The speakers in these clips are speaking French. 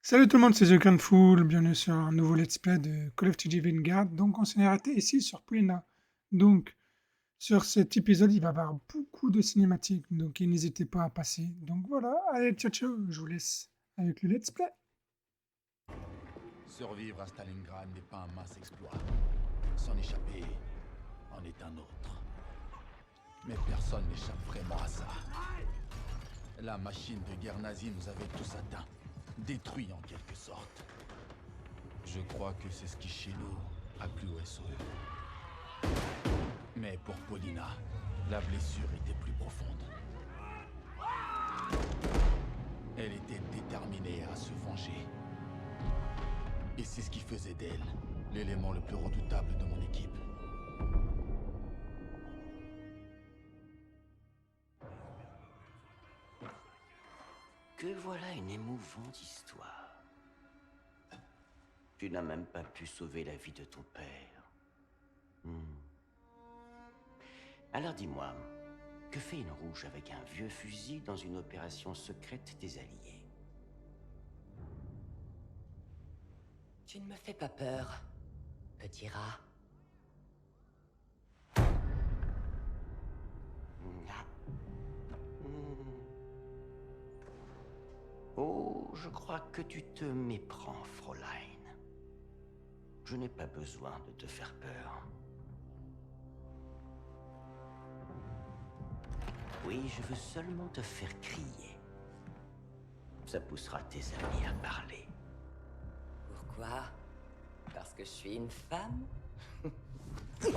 Salut tout le monde, c'est The Full, bienvenue sur un nouveau let's play de Call of Duty Vanguard. Donc on s'en est arrêté ici sur Polina. Donc sur cet épisode, il va y avoir beaucoup de cinématiques, donc n'hésitez pas à passer. Donc voilà, allez ciao ciao, je vous laisse avec le let's play. Survivre à Stalingrad n'est pas un mince exploit. S'en échapper en est un autre. Mais personne n'échappe vraiment à ça. La machine de guerre nazie nous avait tous atteints, détruits en quelque sorte. Je crois que c'est ce qui chez nous a plu au SOE. Mais pour Polina, la blessure était plus profonde. Elle était déterminée à se venger. Et c'est ce qui faisait d'elle l'élément le plus redoutable de mon équipe. Que voilà une émouvante histoire. Tu n'as même pas pu sauver la vie de ton père. Alors dis-moi, que fait une rouge avec un vieux fusil dans une opération secrète des Alliés? Tu ne me fais pas peur, petit rat. Ah. Oh, je crois que tu te méprends, Fräulein. Je n'ai pas besoin de te faire peur. Oui, je veux seulement te faire crier. Ça poussera tes amis à parler. Pourquoi? Parce que je suis une femme? T'es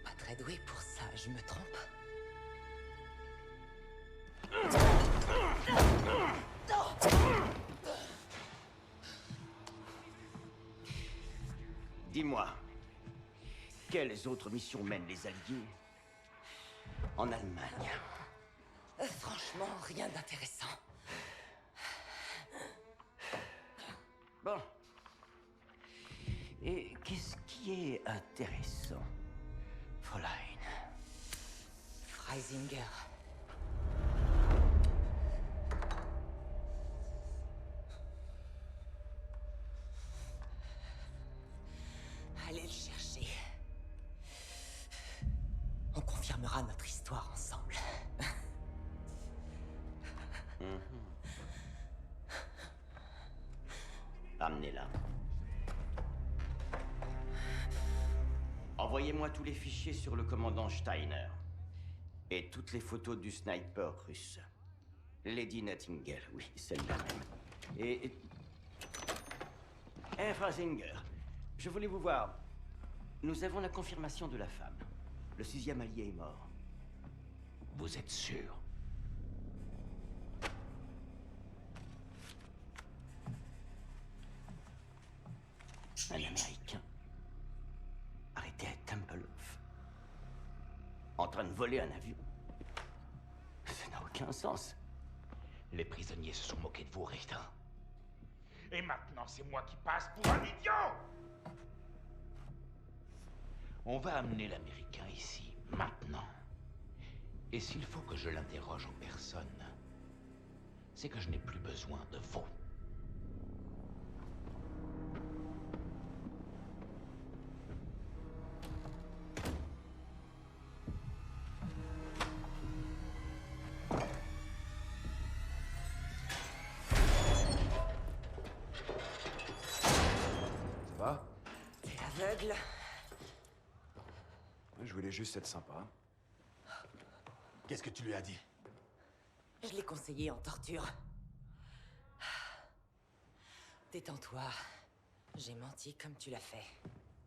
pas très doué pour ça, je me trompe? Dis-moi, quelles autres missions mènent les Alliés en Allemagne? Franchement, rien d'intéressant. Bon. Et qu'est-ce qui est intéressant, Fräulein? Freisinger. Allez le chercher. On confirmera notre histoire ensemble. Amenez-la. Envoyez-moi tous les fichiers sur le commandant Steiner. Et toutes les photos du sniper russe. Lady Nightingale, oui, celle-là même. Et... Freisinger, je voulais vous voir. Nous avons la confirmation de la femme. Le 6e allié est mort. Vous êtes sûr? Un Américain arrêté à Tempelhof, en train de voler un avion. Ça n'a aucun sens. Les prisonniers se sont moqués de vous, Richter. Et maintenant, c'est moi qui passe pour un idiot! On va amener l'Américain ici, maintenant. Et s'il faut que je l'interroge en personne, c'est que je n'ai plus besoin de vous. Ça va? T'es aveugle? Je voulais juste être sympa. Qu'est-ce que tu lui as dit? Je l'ai conseillé en torture. Détends-toi. J'ai menti comme tu l'as fait.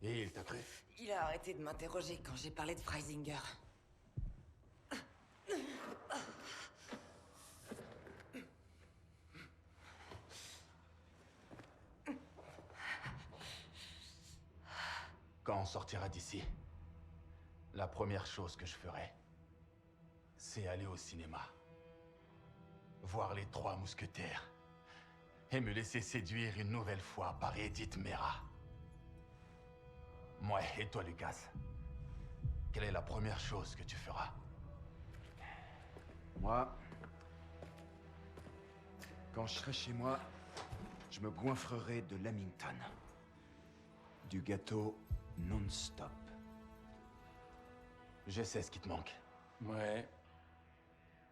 Et il t'a cru? Il a arrêté de m'interroger quand j'ai parlé de Freisinger. Quand on sortira d'ici, la première chose que je ferai, c'est aller au cinéma. Voir les 3 mousquetaires. Et me laisser séduire une nouvelle fois par Edith Mera. Moi et toi, Lucas, quelle est la première chose que tu feras? Moi, Quand je serai chez moi, je me goinfrerai de Lamington. Du gâteau non-stop. Je sais ce qui te manque. Ouais.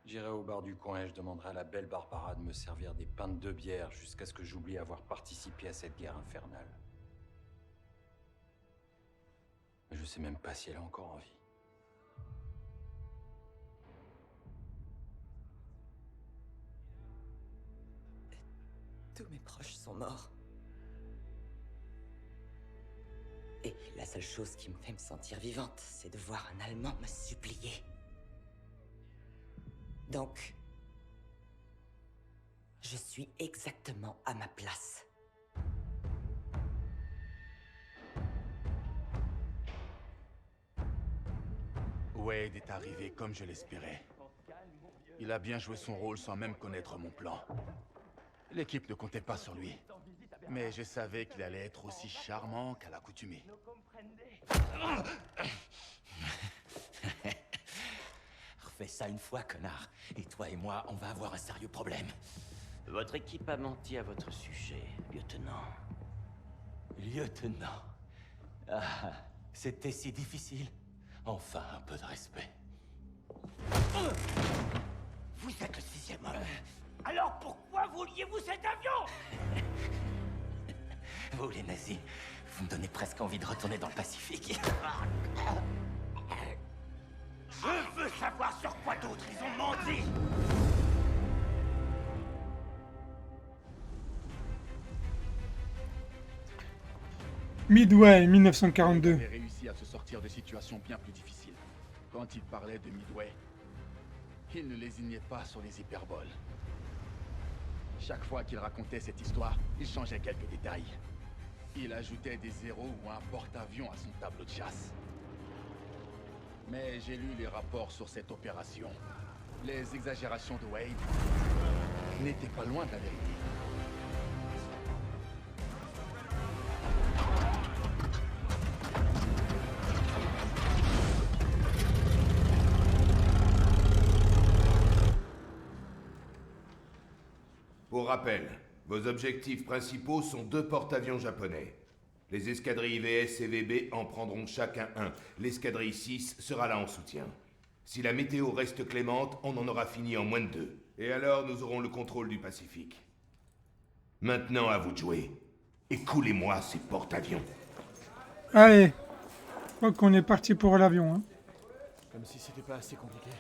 J'irai au bar du coin et je demanderai à la belle Barbara de me servir des pintes de bière jusqu'à ce que j'oublie avoir participé à cette guerre infernale. Mais je sais même pas si elle est encore en vie. Tous mes proches sont morts. Et la seule chose qui me fait me sentir vivante, c'est de voir un Allemand me supplier. Donc, je suis exactement à ma place. Wade est arrivé comme je l'espérais. Il a bien joué son rôle sans même connaître mon plan. L'équipe ne comptait pas sur lui. Mais je savais qu'il allait être aussi charmant qu'à l'accoutumée. Refais ça une fois, connard. Et toi et moi, on va avoir un sérieux problème. Votre équipe a menti à votre sujet, lieutenant. Lieutenant. Ah, c'était si difficile. Enfin, un peu de respect. Vous êtes le 6e homme. Alors pourquoi vouliez-vous cet avion? Vous, les nazis, vous me donnez presque envie de retourner dans le Pacifique. Je veux savoir sur quoi d'autre ils ont menti. Midway, Il 1942. avait réussi à se sortir de situations bien plus difficiles. Quand il parlait de Midway, il ne lésignait pas sur les hyperboles. Chaque fois qu'il racontait cette histoire, il changeait quelques détails. Il ajoutait des zéros ou un porte-avions à son tableau de chasse. Mais j'ai lu les rapports sur cette opération. Les exagérations de Wade n'étaient pas loin de la vérité. Pour rappel, vos objectifs principaux sont 2 porte-avions japonais. Les escadrilles VS et VB en prendront chacun un. L'escadrille 6 sera là en soutien. Si la météo reste clémente, on en aura fini en moins de 2. Et alors, nous aurons le contrôle du Pacifique. Maintenant, à vous de jouer. Et coulez-moi ces porte-avions. Allez, je crois qu'on est parti pour l'avion. Hein. Comme si c'était pas assez compliqué.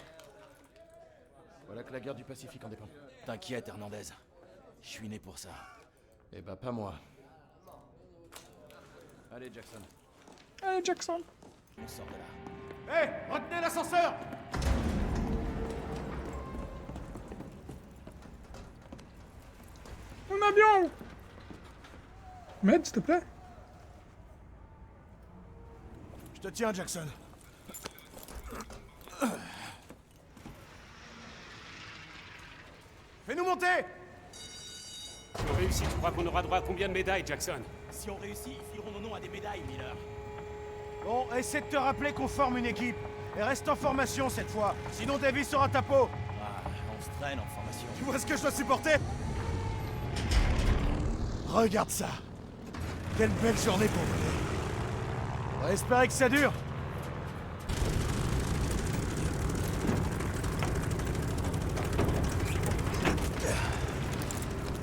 Voilà que la guerre du Pacifique en dépend. T'inquiète, Hernandez. Je suis né pour ça. Eh ben, pas moi. Allez, Jackson. Allez, Jackson. On sort de là. Hé, retenez l'ascenseur! Mon avion! Med, s'il te plaît. Je te tiens, Jackson. Fais-nous monter! Si on réussit, tu crois qu'on aura droit à combien de médailles, Jackson? Si on réussit, ils fileront nos noms à des médailles, Miller. Bon, essaie de te rappeler qu'on forme une équipe. Et reste en formation cette fois. Sinon, Davis sera ta peau. Ah, on se traîne en formation. Tu vois ce que je dois supporter? Regarde ça. Quelle belle journée pour voler. On va espérer que ça dure.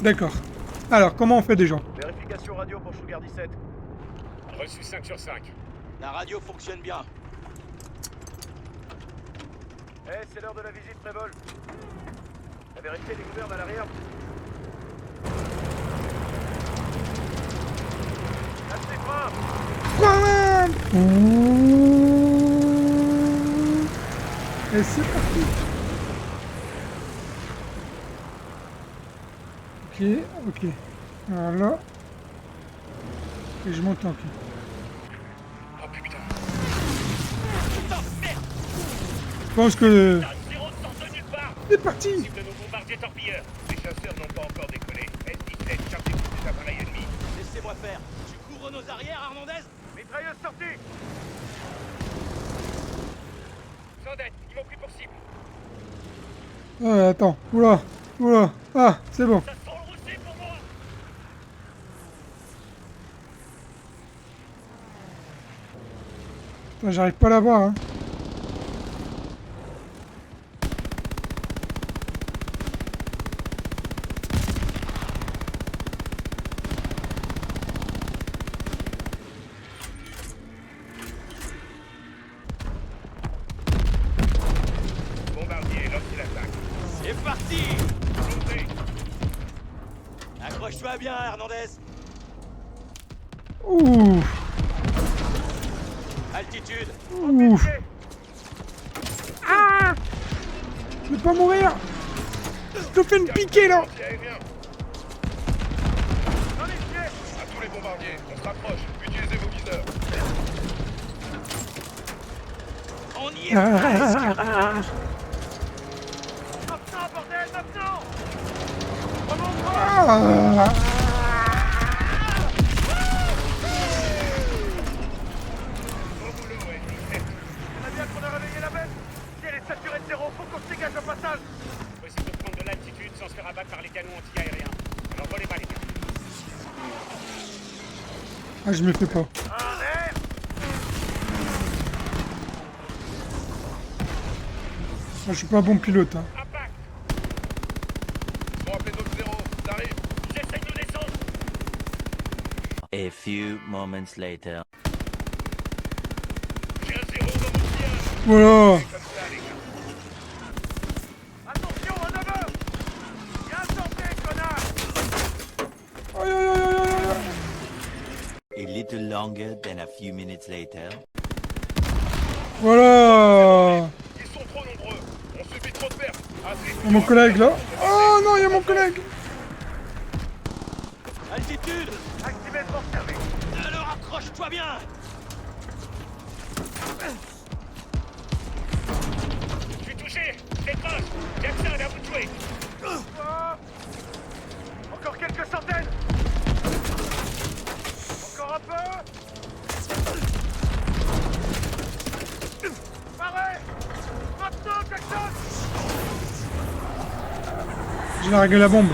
D'accord. Alors, comment on fait déjà? Vérification radio pour Sugar 17. Reçu 5 sur 5. La radio fonctionne bien. Eh, c'est l'heure de la visite, Prévol. La vérité des gouvernes à l'arrière. Lâche les freins. Ouh. Et c'est parti. Ok. Alors là. Et je monte en pied. Oh putain. Je pense que... Zéro de sens de nulle part. C'est parti. Cible de nos bombardiers torpilleurs. Les chasseurs n'ont pas encore décollé. S-17, chargez tous les appareils ennemis. Laissez-moi faire. Tu couvres nos arrières, Hernandez? Mitrailleuse sortie. Sandette, ils m'ont pris pour cible. Attends. Oula. Ah, c'est bon. Ça se trouve. Putain, j'arrive pas à la voir, hein. Bombardier, lancez l'attaque. C'est parti! Montez. Accroche-toi bien, Hernandez. Ouh. Altitude. Ouh. Ah! Je vais pas mourir! Je te fais une piquée là! Anti-aérien. À tous les bombardiers, on se rapproche. Utilisez vos viseurs. On y est presque. Maintenant, bordel, maintenant! Ah! Bon boulot, N17. On a bien qu'on a réveillé la bête. Si elle est saturée de zéro, faut qu'on se dégage au passage. Faut essayer de prendre de l'altitude sans se faire abattre par les canons anti-aériens. Alors volez pas les gars. Ah, je me fais pas. En l'air! Moi, je suis pas un bon pilote, hein. Impact! Bon, appelez d'autres zéros, ça arrive. J'essaye de descendre. A few moments later. J'ai un zéro dans mon sillage. Voilà! Comme ça, les gars. Attention, en avant! Bien tenté, connard! Aïe, aïe, aïe, aïe, aïe, aïe. A little longer than a few minutes later. Voilà! Ils sont trop nombreux. On subit trop de pertes. Assez. Il y a mon collègue là. Oh non, il y a mon collègue! Altitude. Activez le porte-service. Alors accroche-toi bien. Je suis touché. Décroche. Jackson, à vous de jouer. Encore quelques centaines. Encore un peu. Pareil. Maintenant, Jackson. J'ai largué la bombe.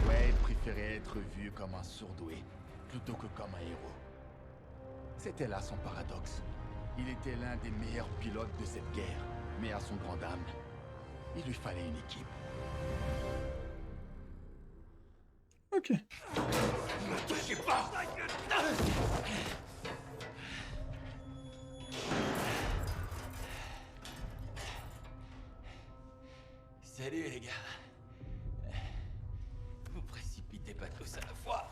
Wade préférait être vu comme un surdoué plutôt que comme un héros. C'était là son paradoxe. Il était l'un des meilleurs pilotes de cette guerre, mais à son grand âme, il lui fallait une équipe. Ok. Salut les gars. Vous précipitez pas tous à la fois.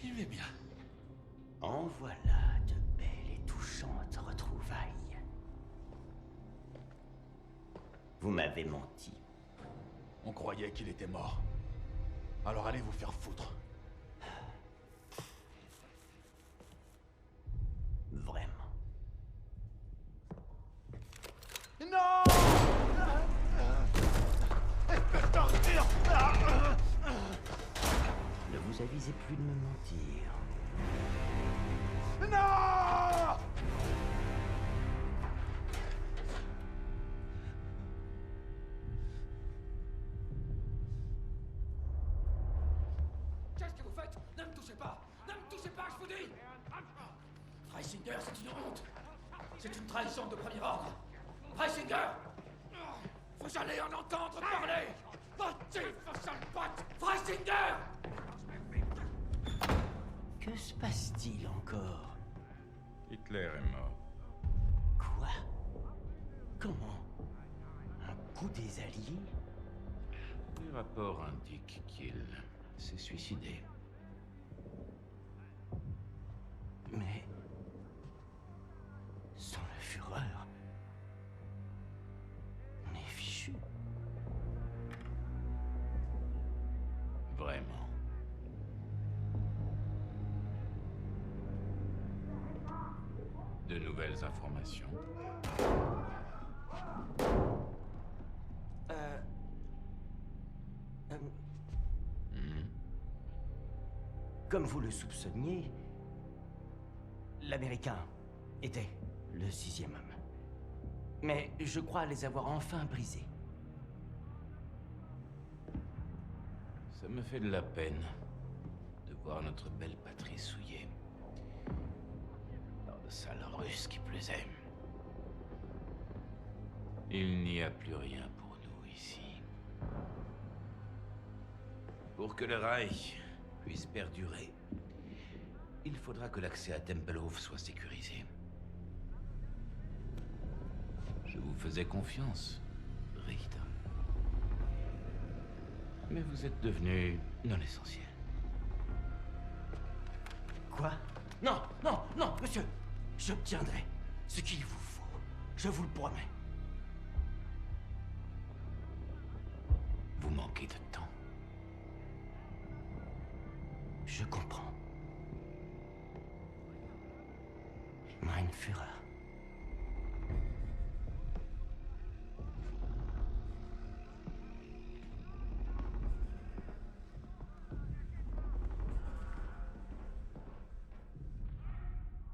Il va bien. En voilà de belles et touchantes retrouvailles. Vous m'avez menti. On croyait qu'il était mort. Alors allez vous faire foutre. Vraiment. Non! Ne vous avisez plus de me mentir. Non! Qu'est-ce que vous faites? Ne me touchez pas! Ne me touchez pas, je vous dis! Freisinger, c'est une honte! C'est une trahison de premier ordre! Freisinger! Vous allez en entendre parler! Motif, sale pote! Freisinger! Que se passe-t-il encore? Hitler est mort. Quoi? Comment? Un coup des Alliés? Les rapports indiquent qu'il s'est suicidé. Mais... sans le Führer... on est fichu. Vraiment. De nouvelles informations. Comme vous le soupçonniez, l'Américain était le 6e homme. Mais je crois les avoir enfin brisés. Ça me fait de la peine de voir notre belle patrie souillée. Par de sales Russes qui plus est. Il n'y a plus rien pour nous ici. Pour que le Reich puisse perdurer, il faudra que l'accès à Tempelhof soit sécurisé. Je vous faisais confiance, Richter. Mais vous êtes devenu non essentiel. Quoi? Non, non, non, monsieur! J'obtiendrai ce qu'il vous faut. Je vous le promets. Vous manquez de temps. Je comprends. Mein Führer.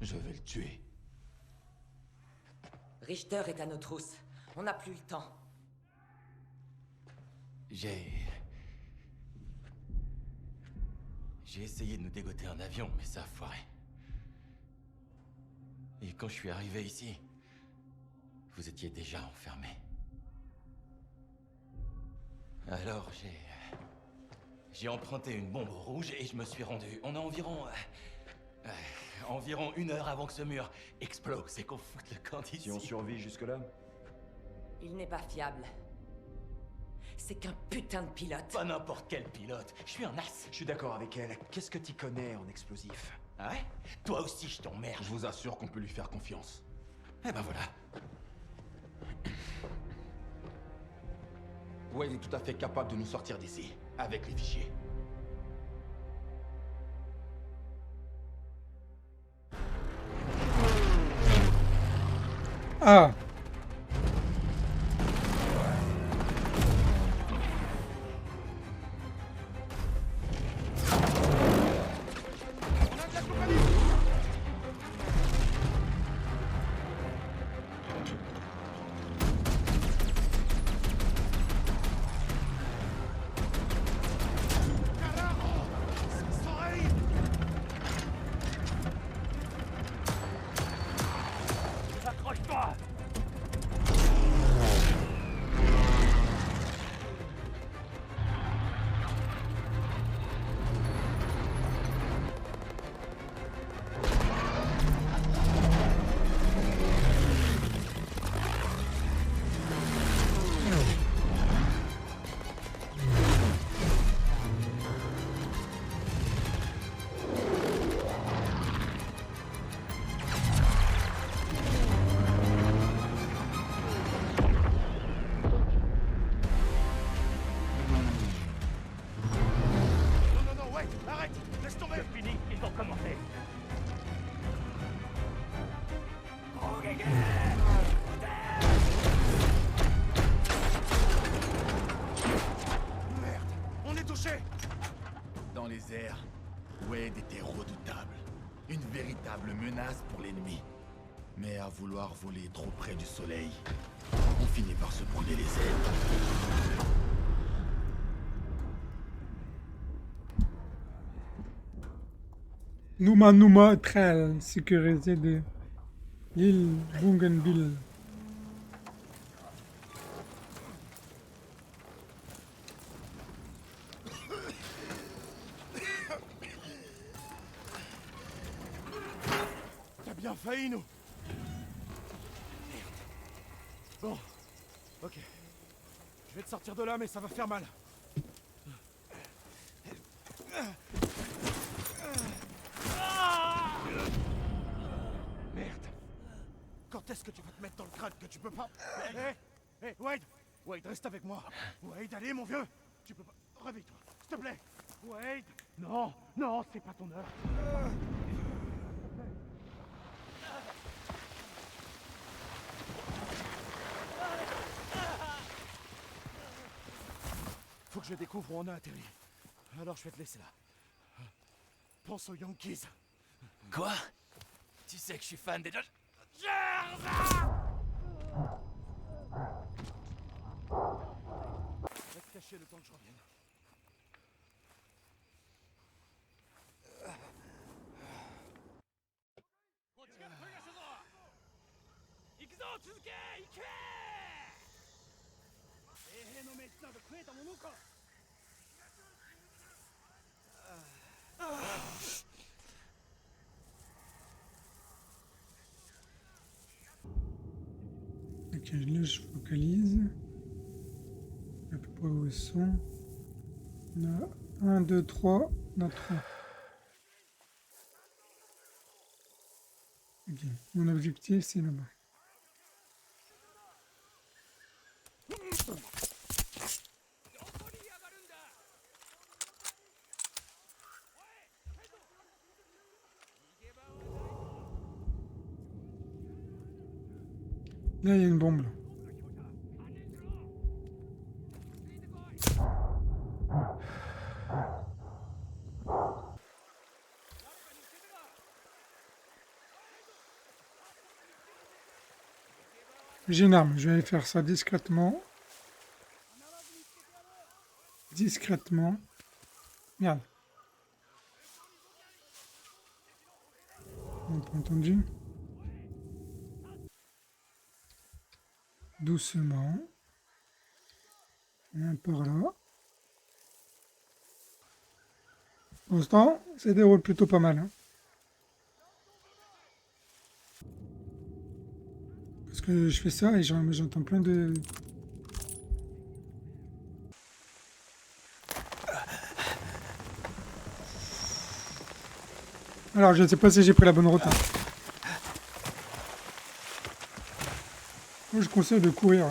Je vais le tuer. Richter est à nos trousses. On n'a plus le temps. J'ai essayé de nous dégoter un avion, mais ça a foiré. Et quand je suis arrivé ici, vous étiez déjà enfermé. Alors j'ai emprunté une bombe rouge et je me suis rendu. On a environ 1 heure avant que ce mur explose et qu'on foute le camp d'ici. Si on survit jusque-là? Il n'est pas fiable. C'est qu'un putain de pilote. Pas n'importe quel pilote. Je suis un as. Je suis d'accord avec elle. Qu'est-ce que t'y connais en explosifs? Ah ouais? Toi aussi, je t'emmerde. Je vous assure qu'on peut lui faire confiance. Eh ben voilà. Wade est tout à fait capable de nous sortir d'ici, avec les fichiers. Ah! Accroche-toi! Non, non, ouais, arrête! Laisse tomber! C'est fini, ils ont commencé! Merde! On est touché! Dans les airs, Wade était redoutable. Une véritable menace pour l'ennemi. Mais à vouloir voler trop près du soleil, on finit par se brûler les ailes. Numa Trail, sécurisé de l'île Bougainville. T'as bien failli, nous! Bon, ok. Je vais te sortir de là, mais ça va faire mal. Merde. Quand est-ce que tu vas te mettre dans le crâne que tu peux pas... Hé, Wade! Wade, reste avec moi. Wade, allez, mon vieux! Tu peux pas... Réveille-toi, s'il te plaît! Wade! Non, non, c'est pas ton heure. Faut que je découvre où on a atterri. Alors je vais te laisser là. pense aux Yankees. Quoi? Tu sais que je suis fan des Dodgers? Va te cacher le temps que je revienne. Ok, là je focalise. À peu près où ils sont. On a 1, 2, 3. On a 3. Ok, mon objectif c'est là-bas. Là, il y a une bombe. Là. J'ai une arme. Je vais aller faire ça discrètement. Discrètement. Merde. On n'a pas entendu. Doucement. Un par là. Pour l'instant, ça déroule plutôt pas mal. Hein. Parce que je fais ça et j'entends plein de... Alors, je ne sais pas si j'ai pris la bonne route. Hein. Moi, je conseille de courir.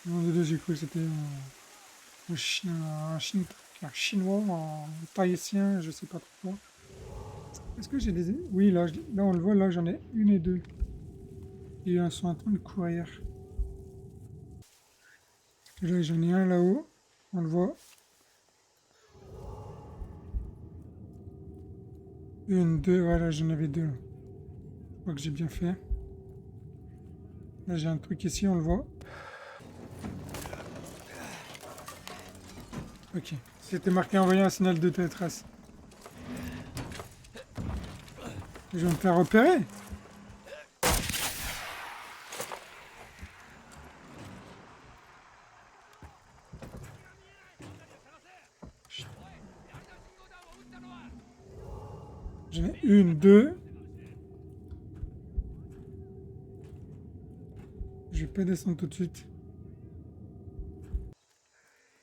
Non, j'ai cru que c'était un chinois, un tahitien, je sais pas trop quoi. Est-ce que j'ai des... Oui, là on le voit, là j'en ai une et deux. Et ils sont en train de courir. Et là j'en ai un là-haut, on le voit. Une, deux, voilà, j'en avais deux. Là. Je crois que j'ai bien fait. Là j'ai un truc ici, on le voit. Ok, c'était marqué envoyer un signal de détresse. Je vais me faire repérer. J'en ai une, deux. Je vais pas descendre tout de suite.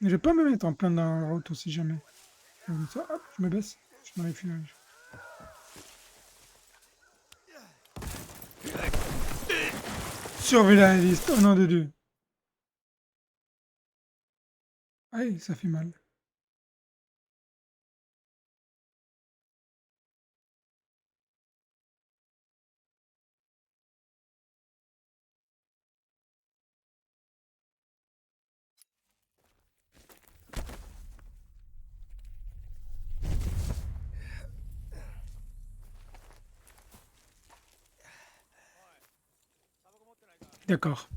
Mais je vais pas me mettre en plein dans la route aussi jamais. Comme ça, hop, je me baisse. Je suis dans les filages. Surveille la liste, au nom de Dieu. Aïe, ça fait mal. D'accord.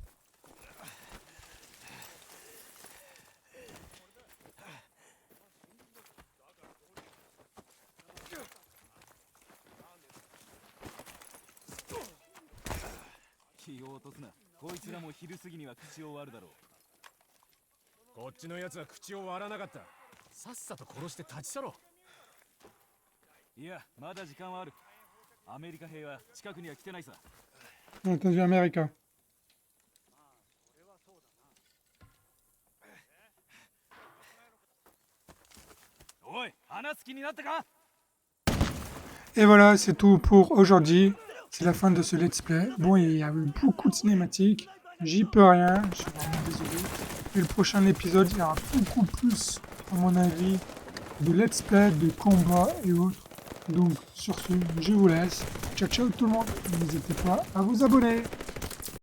Entendu, Américain. Et voilà, c'est tout pour aujourd'hui. C'est la fin de ce let's play. Bon, il y a eu beaucoup de cinématiques. J'y peux rien. Je suis vraiment désolé. Et le prochain épisode, il y aura beaucoup plus, à mon avis, de let's play, de combats et autres. Donc, sur ce, je vous laisse. Ciao, ciao tout le monde. N'hésitez pas à vous abonner.